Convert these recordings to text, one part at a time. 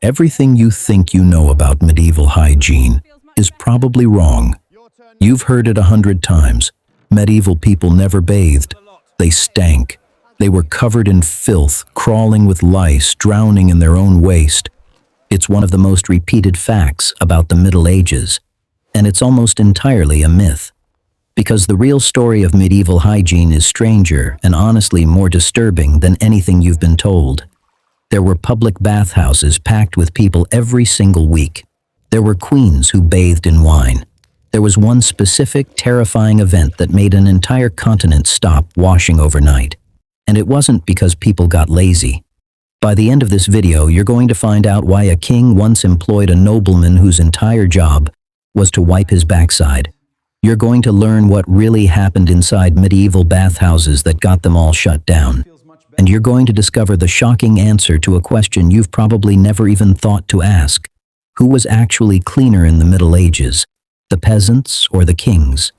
Everything you think you know about medieval hygiene is probably wrong. You've heard it 100 times. Medieval people never bathed. They stank. They were covered in filth, crawling with lice, drowning in their own waste. It's one of the most repeated facts about the Middle Ages, and it's almost entirely a myth. Because the real story of medieval hygiene is stranger and honestly more disturbing than anything you've been told. There were public bathhouses packed with people every single week. There were queens who bathed in wine. There was one specific, terrifying event that made an entire continent stop washing overnight. And it wasn't because people got lazy. By the end of this video, you're going to find out why a king once employed a nobleman whose entire job was to wipe his backside. You're going to learn what really happened inside medieval bathhouses that got them all shut down. And you're going to discover the shocking answer to a question you've probably never even thought to ask. Who was actually cleaner in the Middle Ages? The peasants or the kings?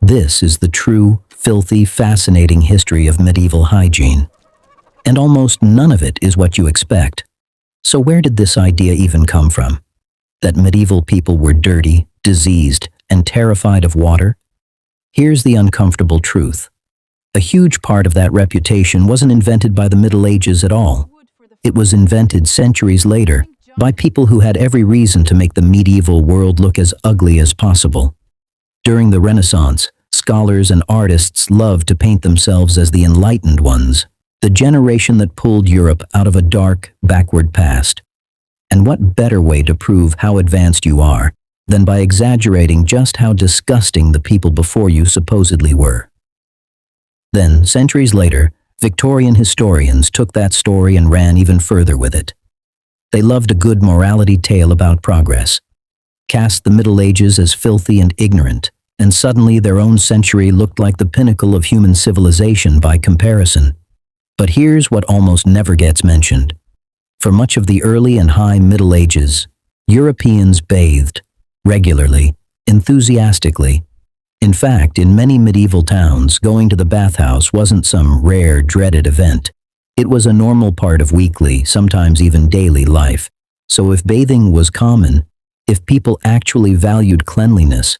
This is the true, filthy, fascinating history of medieval hygiene. And almost none of it is what you expect. So where did this idea even come from? That medieval people were dirty, diseased, and terrified of water? Here's the uncomfortable truth. A huge part of that reputation wasn't invented by the Middle Ages at all. It was invented centuries later by people who had every reason to make the medieval world look as ugly as possible. During the Renaissance, scholars and artists loved to paint themselves as the enlightened ones, the generation that pulled Europe out of a dark, backward past. And what better way to prove how advanced you are than by exaggerating just how disgusting the people before you supposedly were? Then, centuries later, Victorian historians took that story and ran even further with it. They loved a good morality tale about progress, cast the Middle Ages as filthy and ignorant, and suddenly their own century looked like the pinnacle of human civilization by comparison. But here's what almost never gets mentioned. For much of the early and high Middle Ages, Europeans bathed regularly, enthusiastically. In fact, in many medieval towns, going to the bathhouse wasn't some rare, dreaded event. It was a normal part of weekly, sometimes even daily life. So if bathing was common, if people actually valued cleanliness,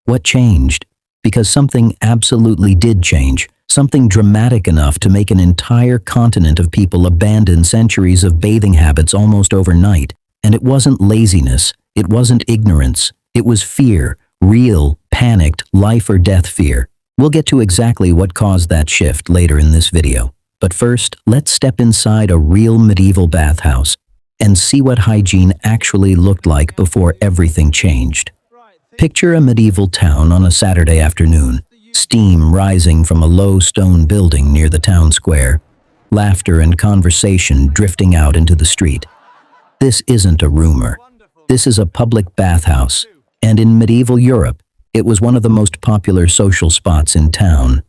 what changed? Because something absolutely did change, something dramatic enough to make an entire continent of people abandon centuries of bathing habits almost overnight. And it wasn't laziness, it wasn't ignorance, it was fear. Real, panicked, life or death fear. We'll get to exactly what caused that shift later in this video. But first, let's step inside a real medieval bathhouse and see what hygiene actually looked like before everything changed. Picture a medieval town on a Saturday afternoon, steam rising from a low stone building near the town square, laughter and conversation drifting out into the street. This isn't a rumor. This is a public bathhouse. And in medieval Europe, it was one of the most popular social spots in town.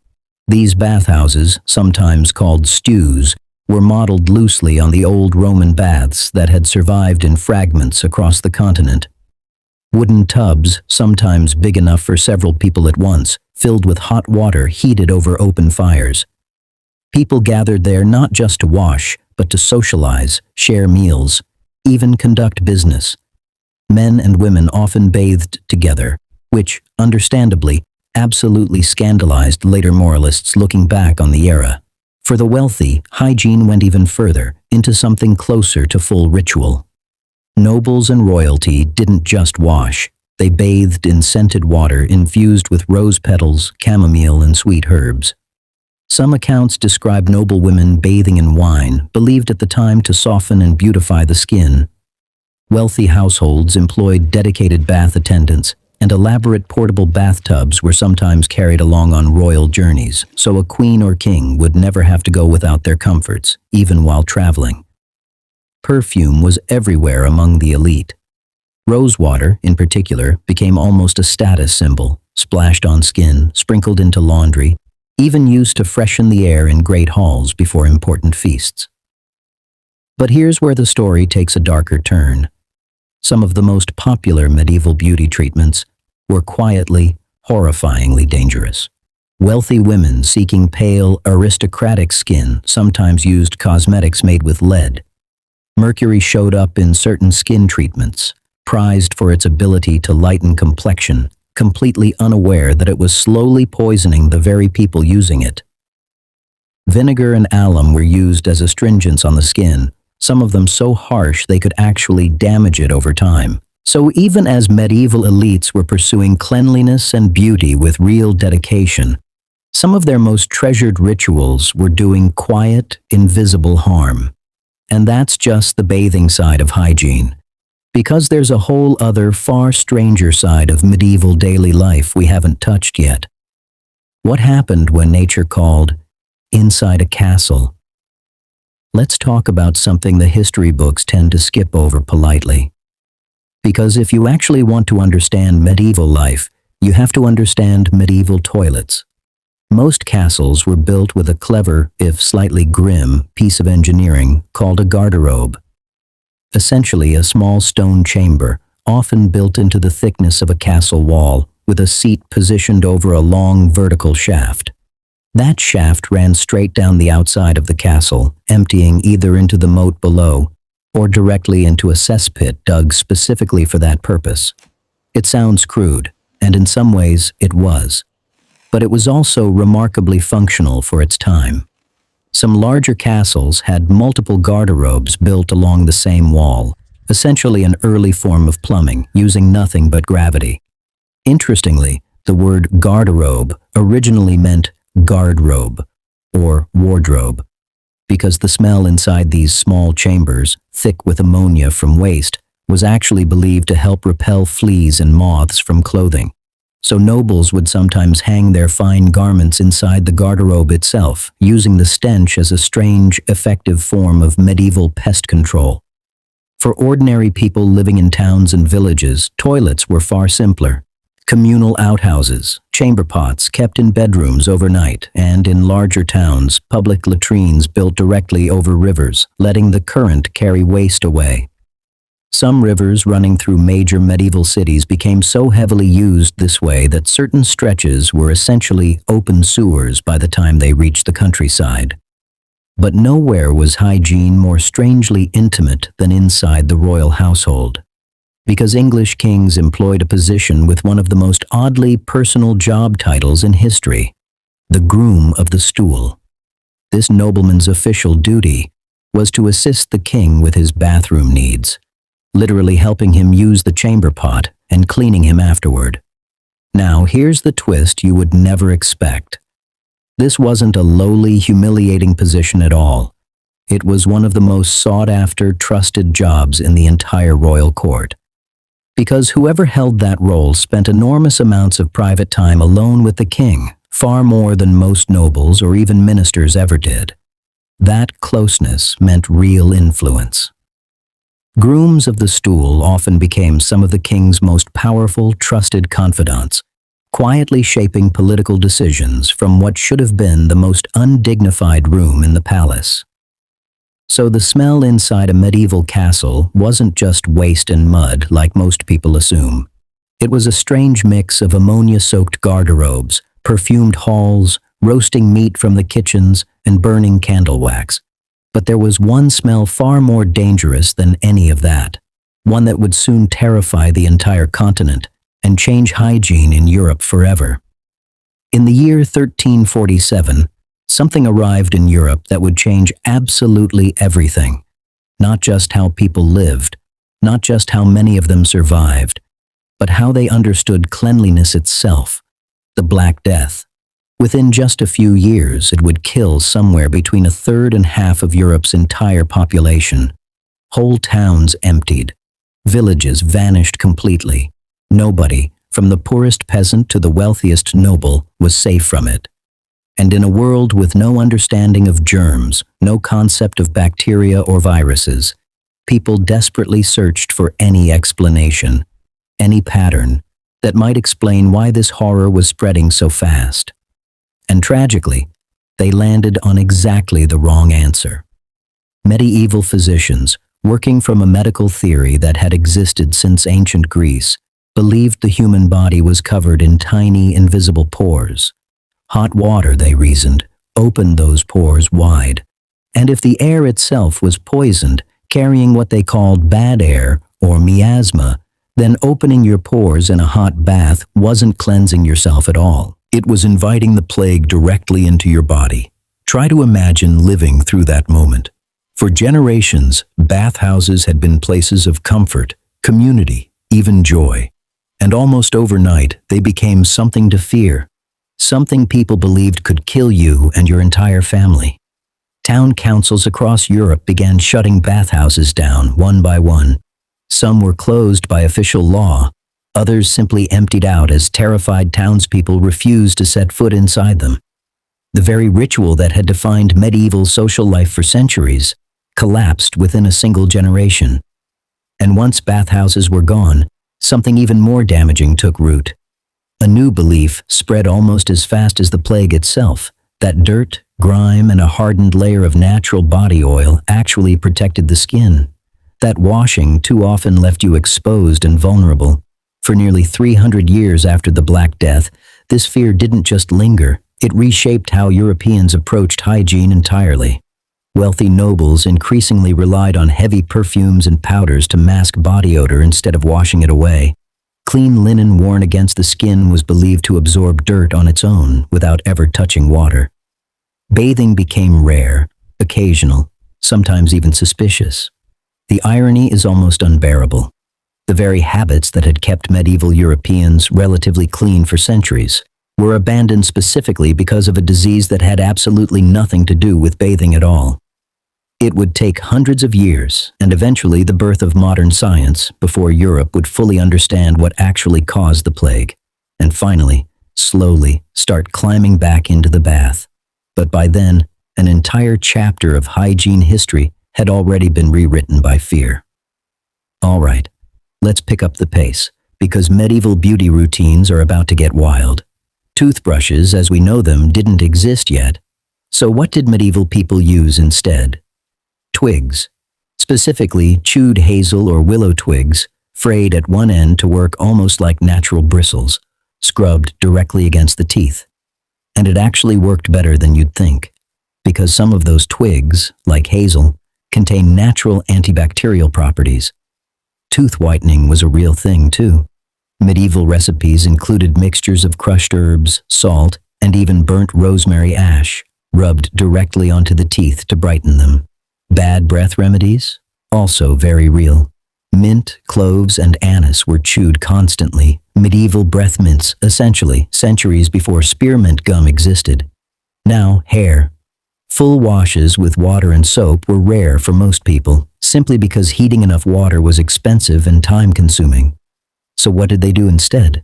These bathhouses, sometimes called stews, were modeled loosely on the old Roman baths that had survived in fragments across the continent. Wooden tubs, sometimes big enough for several people at once, filled with hot water heated over open fires. People gathered there not just to wash, but to socialize, share meals, even conduct business. Men and women often bathed together, which, understandably, absolutely scandalized later moralists looking back on the era. For the wealthy, hygiene went even further, into something closer to full ritual. Nobles and royalty didn't just wash, they bathed in scented water infused with rose petals, chamomile, and sweet herbs. Some accounts describe noble women bathing in wine, believed at the time to soften and beautify the skin. Wealthy households employed dedicated bath attendants, and elaborate portable bathtubs were sometimes carried along on royal journeys, so a queen or king would never have to go without their comforts, even while traveling. Perfume was everywhere among the elite. Rosewater, in particular, became almost a status symbol, splashed on skin, sprinkled into laundry, even used to freshen the air in great halls before important feasts. But here's where the story takes a darker turn. Some of the most popular medieval beauty treatments were quietly, horrifyingly dangerous. Wealthy women seeking pale, aristocratic skin sometimes used cosmetics made with lead. Mercury showed up in certain skin treatments, prized for its ability to lighten complexion, completely unaware that it was slowly poisoning the very people using it. Vinegar and alum were used as astringents on the skin, some of them so harsh they could actually damage it over time. So even as medieval elites were pursuing cleanliness and beauty with real dedication, some of their most treasured rituals were doing quiet, invisible harm. And that's just the bathing side of hygiene. Because there's a whole other, far stranger side of medieval daily life we haven't touched yet. What happened when nature called inside a castle? Let's talk about something the history books tend to skip over politely. Because if you actually want to understand medieval life, you have to understand medieval toilets. Most castles were built with a clever, if slightly grim, piece of engineering called a garderobe. Essentially a small stone chamber, often built into the thickness of a castle wall, with a seat positioned over a long vertical shaft. That shaft ran straight down the outside of the castle, emptying either into the moat below or directly into a cesspit dug specifically for that purpose. It sounds crude, and in some ways it was. But it was also remarkably functional for its time. Some larger castles had multiple garderobes built along the same wall, essentially an early form of plumbing, using nothing but gravity. Interestingly, the word garderobe originally meant guardrobe, or wardrobe, because the smell inside these small chambers, thick with ammonia from waste, was actually believed to help repel fleas and moths from clothing. So nobles would sometimes hang their fine garments inside the garderobe itself, using the stench as a strange, effective form of medieval pest control. For ordinary people living in towns and villages, toilets were far simpler. Communal outhouses, chamber pots kept in bedrooms overnight, and in larger towns, public latrines built directly over rivers, letting the current carry waste away. Some rivers running through major medieval cities became so heavily used this way that certain stretches were essentially open sewers by the time they reached the countryside. But nowhere was hygiene more strangely intimate than inside the royal household. Because English kings employed a position with one of the most oddly personal job titles in history, the groom of the stool. This nobleman's official duty was to assist the king with his bathroom needs, literally helping him use the chamber pot and cleaning him afterward. Now, here's the twist you would never expect. This wasn't a lowly, humiliating position at all. It was one of the most sought-after, trusted jobs in the entire royal court. Because whoever held that role spent enormous amounts of private time alone with the king, far more than most nobles or even ministers ever did. That closeness meant real influence. Grooms of the stool often became some of the king's most powerful, trusted confidants, quietly shaping political decisions from what should have been the most undignified room in the palace. So the smell inside a medieval castle wasn't just waste and mud like most people assume. It was a strange mix of ammonia-soaked garderobes, perfumed halls, roasting meat from the kitchens, and burning candle wax. But there was one smell far more dangerous than any of that, one that would soon terrify the entire continent and change hygiene in Europe forever. In the year 1347, something arrived in Europe that would change absolutely everything. Not just how people lived, not just how many of them survived, but how they understood cleanliness itself, the Black Death. Within just a few years, it would kill somewhere between a third and half of Europe's entire population. Whole towns emptied. Villages vanished completely. Nobody, from the poorest peasant to the wealthiest noble, was safe from it. And in a world with no understanding of germs, no concept of bacteria or viruses, people desperately searched for any explanation, any pattern that might explain why this horror was spreading so fast. And tragically, they landed on exactly the wrong answer. Medieval physicians, working from a medical theory that had existed since ancient Greece, believed the human body was covered in tiny, invisible pores. Hot water, they reasoned, opened those pores wide. And if the air itself was poisoned, carrying what they called bad air or miasma, then opening your pores in a hot bath wasn't cleansing yourself at all. It was inviting the plague directly into your body. Try to imagine living through that moment. For generations, bathhouses had been places of comfort, community, even joy. And almost overnight, they became something to fear, something people believed could kill you and your entire family. Town councils across Europe began shutting bathhouses down one by one. Some were closed by official law, others simply emptied out as terrified townspeople refused to set foot inside them. The very ritual that had defined medieval social life for centuries collapsed within a single generation. And once bathhouses were gone, something even more damaging took root. A new belief spread almost as fast as the plague itself, that dirt, grime, and a hardened layer of natural body oil actually protected the skin. That washing too often left you exposed and vulnerable. For nearly 300 years after the Black Death, this fear didn't just linger, it reshaped how Europeans approached hygiene entirely. Wealthy nobles increasingly relied on heavy perfumes and powders to mask body odor instead of washing it away. Clean linen worn against the skin was believed to absorb dirt on its own without ever touching water. Bathing became rare, occasional, sometimes even suspicious. The irony is almost unbearable. The very habits that had kept medieval Europeans relatively clean for centuries were abandoned specifically because of a disease that had absolutely nothing to do with bathing at all. It would take hundreds of years and eventually the birth of modern science before Europe would fully understand what actually caused the plague, and finally, slowly, start climbing back into the bath. But by then, an entire chapter of hygiene history had already been rewritten by fear. All right, let's pick up the pace, because medieval beauty routines are about to get wild. Toothbrushes, as we know them, didn't exist yet. So what did medieval people use instead? Twigs, specifically chewed hazel or willow twigs, frayed at one end to work almost like natural bristles, scrubbed directly against the teeth. And it actually worked better than you'd think, because some of those twigs, like hazel, contain natural antibacterial properties. Tooth whitening was a real thing too. Medieval recipes included mixtures of crushed herbs, salt, and even burnt rosemary ash, rubbed directly onto the teeth to brighten them. Bad breath remedies? Also very real. Mint, cloves, and anise were chewed constantly. Medieval breath mints, essentially, centuries before spearmint gum existed. Now, hair. Full washes with water and soap were rare for most people, simply because heating enough water was expensive and time-consuming. So what did they do instead?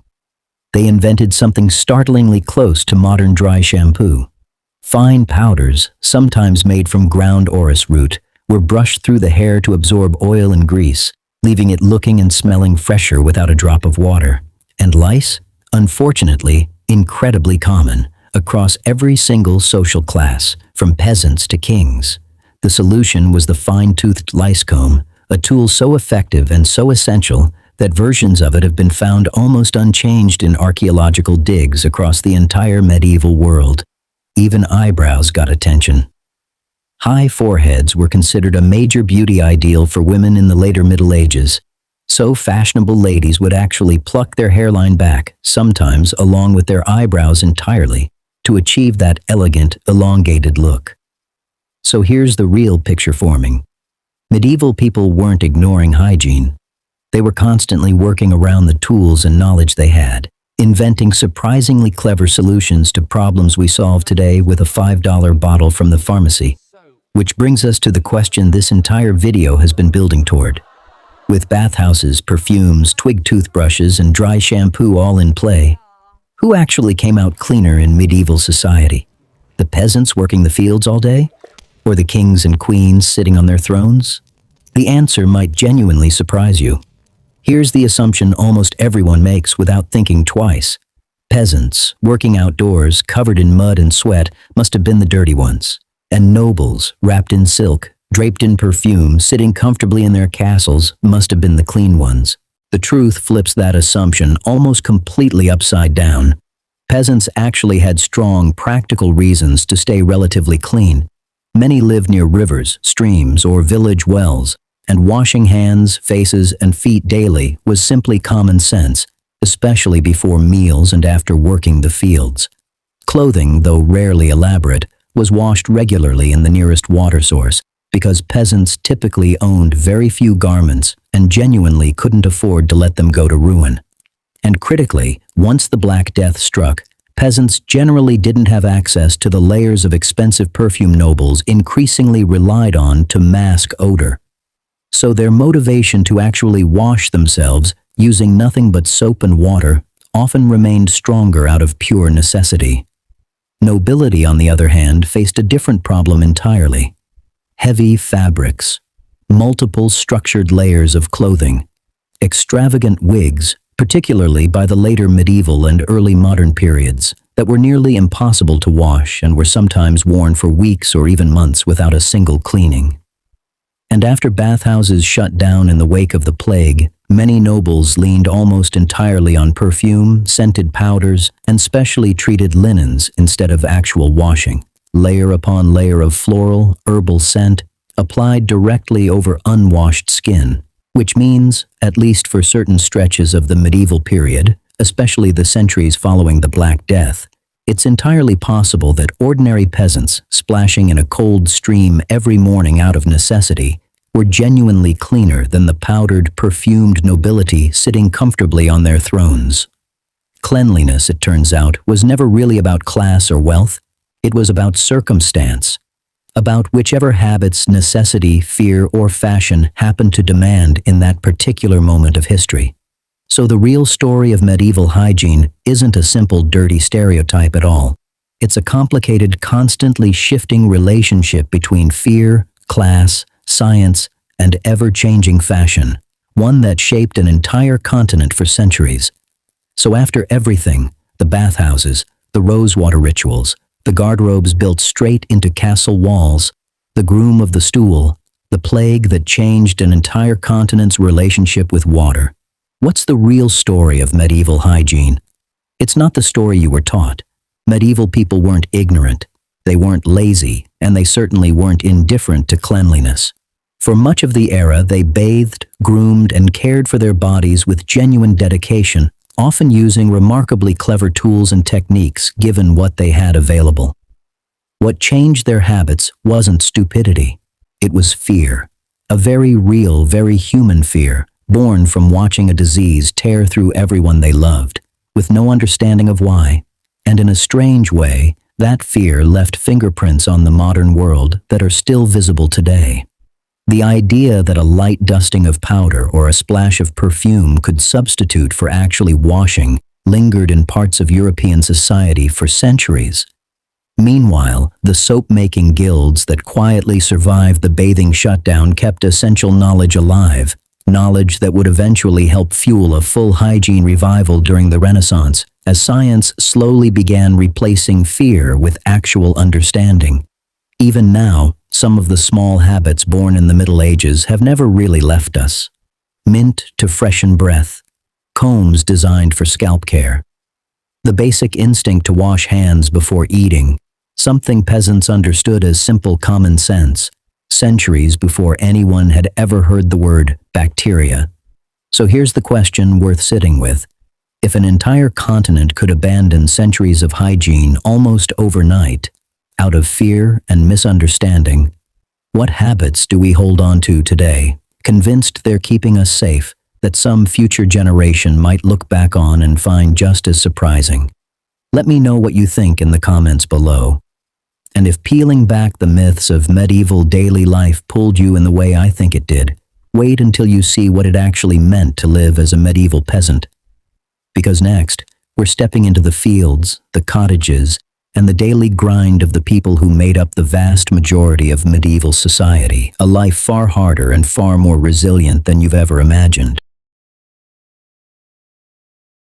They invented something startlingly close to modern dry shampoo. Fine powders, sometimes made from ground orris root, were brushed through the hair to absorb oil and grease, leaving it looking and smelling fresher without a drop of water. And lice? Unfortunately, incredibly common, across every single social class, from peasants to kings. The solution was the fine-toothed lice comb, a tool so effective and so essential that versions of it have been found almost unchanged in archaeological digs across the entire medieval world. Even eyebrows got attention. High foreheads were considered a major beauty ideal for women in the later Middle Ages, so fashionable ladies would actually pluck their hairline back, sometimes along with their eyebrows entirely, to achieve that elegant, elongated look. So here's the real picture forming. Medieval people weren't ignoring hygiene. They were constantly working around the tools and knowledge they had, inventing surprisingly clever solutions to problems we solve today with a $5 bottle from the pharmacy. Which brings us to the question this entire video has been building toward. With bathhouses, perfumes, twig toothbrushes, and dry shampoo all in play, who actually came out cleaner in medieval society? The peasants working the fields all day? Or the kings and queens sitting on their thrones? The answer might genuinely surprise you. Here's the assumption almost everyone makes without thinking twice. Peasants, working outdoors, covered in mud and sweat, must have been the dirty ones. And nobles, wrapped in silk, draped in perfume, sitting comfortably in their castles, must have been the clean ones. The truth flips that assumption almost completely upside down. Peasants actually had strong, practical reasons to stay relatively clean. Many lived near rivers, streams, or village wells, and washing hands, faces, and feet daily was simply common sense, especially before meals and after working the fields. Clothing, though rarely elaborate, was washed regularly in the nearest water source because peasants typically owned very few garments and genuinely couldn't afford to let them go to ruin. And critically, once the Black Death struck, peasants generally didn't have access to the layers of expensive perfume nobles increasingly relied on to mask odor. So their motivation to actually wash themselves using nothing but soap and water often remained stronger out of pure necessity. Nobility, on the other hand, faced a different problem entirely. Heavy fabrics, multiple structured layers of clothing, extravagant wigs, particularly by the later medieval and early modern periods, that were nearly impossible to wash and were sometimes worn for weeks or even months without a single cleaning. And after bathhouses shut down in the wake of the plague, many nobles leaned almost entirely on perfume, scented powders, and specially treated linens instead of actual washing, layer upon layer of floral, herbal scent, applied directly over unwashed skin, which means, at least for certain stretches of the medieval period, especially the centuries following the Black Death, it's entirely possible that ordinary peasants splashing in a cold stream every morning out of necessity were genuinely cleaner than the powdered, perfumed nobility sitting comfortably on their thrones. Cleanliness, it turns out, was never really about class or wealth. It was about circumstance, about whichever habits, necessity, fear, or fashion happened to demand in that particular moment of history. So the real story of medieval hygiene isn't a simple dirty stereotype at all. It's a complicated, constantly shifting relationship between fear, class, science, and ever-changing fashion, one that shaped an entire continent for centuries. So after everything, the bathhouses, the rosewater rituals, the guardrobes built straight into castle walls, the groom of the stool, the plague that changed an entire continent's relationship with water, what's the real story of medieval hygiene? It's not the story you were taught. Medieval people weren't ignorant, they weren't lazy, and they certainly weren't indifferent to cleanliness. For much of the era, they bathed, groomed, and cared for their bodies with genuine dedication, often using remarkably clever tools and techniques given what they had available. What changed their habits wasn't stupidity. It was fear. A very real, very human fear, born from watching a disease tear through everyone they loved, with no understanding of why. And in a strange way, that fear left fingerprints on the modern world that are still visible today. The idea that a light dusting of powder or a splash of perfume could substitute for actually washing lingered in parts of European society for centuries. Meanwhile, the soap-making guilds that quietly survived the bathing shutdown kept essential knowledge alive, knowledge that would eventually help fuel a full hygiene revival during the Renaissance, as science slowly began replacing fear with actual understanding. Even now, some of the small habits born in the Middle Ages have never really left us. Mint to freshen breath, combs designed for scalp care, the basic instinct to wash hands before eating, something peasants understood as simple common sense, centuries before anyone had ever heard the word bacteria. So here's the question worth sitting with. If an entire continent could abandon centuries of hygiene almost overnight, out of fear and misunderstanding, what habits do we hold on to today, convinced they're keeping us safe, that some future generation might look back on and find just as surprising? Let me know what you think in the comments below. And if peeling back the myths of medieval daily life pulled you in the way I think it did, wait until you see what it actually meant to live as a medieval peasant. Because next, we're stepping into the fields, the cottages, and the daily grind of the people who made up the vast majority of medieval society, a life far harder and far more resilient than you've ever imagined.